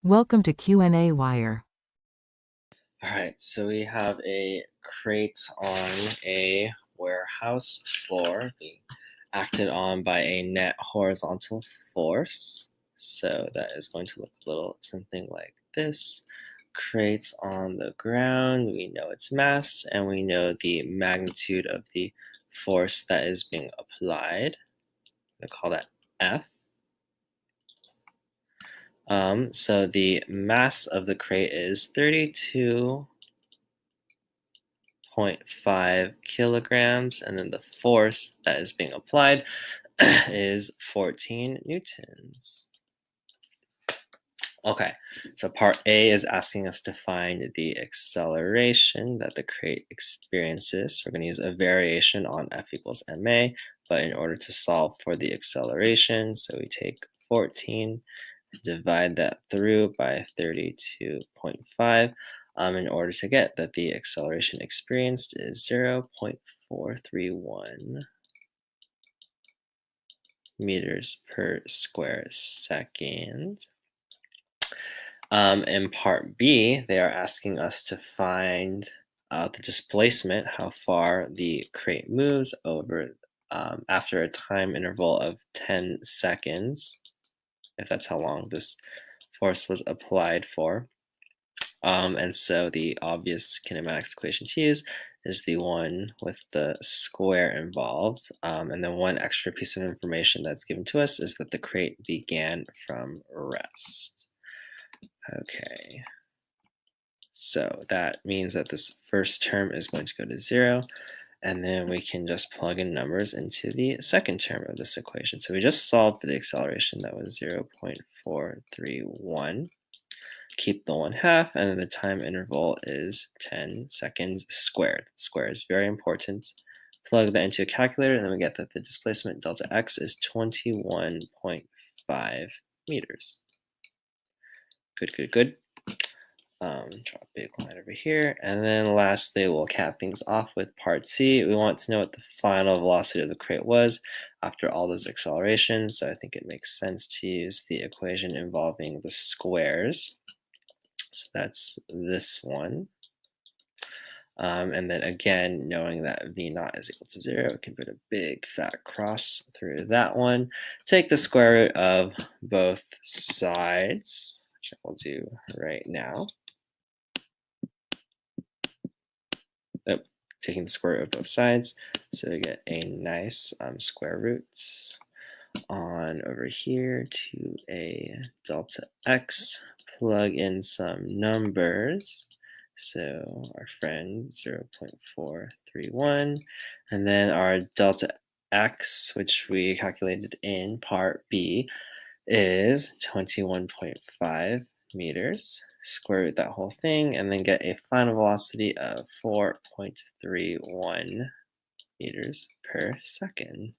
Welcome to qnawire. All right, so we have a crate on a warehouse floor being acted on by a net horizontal force. So that is going to look a little something like this. Crates on the ground, we know its mass, and we know the magnitude of the force that is being applied. I'm going to call that F. So the mass of the crate is 32.5 kilograms, and then the force that is being applied is 14 newtons. Okay, so part A is asking us to find the acceleration that the crate experiences. We're going to use a variation on F equals ma, but in order to solve for the acceleration, so we take 14, divide that through by 32.5 in order to get that the acceleration experienced is 0.431 meters per square second. In part B, they are asking us to find the displacement, how far the crate moves over after a time interval of 10 seconds, if that's how long this force was applied for. And so the obvious kinematics equation to use is the one with the square involved. And then one extra piece of information that's given to us is that the crate began from rest. Okay, so that means that this first term is going to go to 0, and then we can just plug in numbers into the second term of this equation. So we just solved for the acceleration, that was 0.431. Keep the 1/2, and then the time interval is 10 seconds squared. Square is very important. Plug that into a calculator, and then we get that the displacement delta x is 21.5 meters. Good, good, good. Draw a big line over here. And then lastly, we'll cap things off with part C. We want to know what the final velocity of the crate was after all those accelerations. So I think it makes sense to use the equation involving the squares. So that's this one. And then again, knowing that V naught is equal to 0, we can put a big fat cross through that one. Take the square root of both sides, which I will do right now. Oh, taking the square root of both sides. So we get a nice square roots on over here to a delta x. Plug in some numbers. So our friend 0.431, and then our delta x, which we calculated in part B, is 21.5 meters. Square root that whole thing, and then get a final velocity of 4.31 meters per second.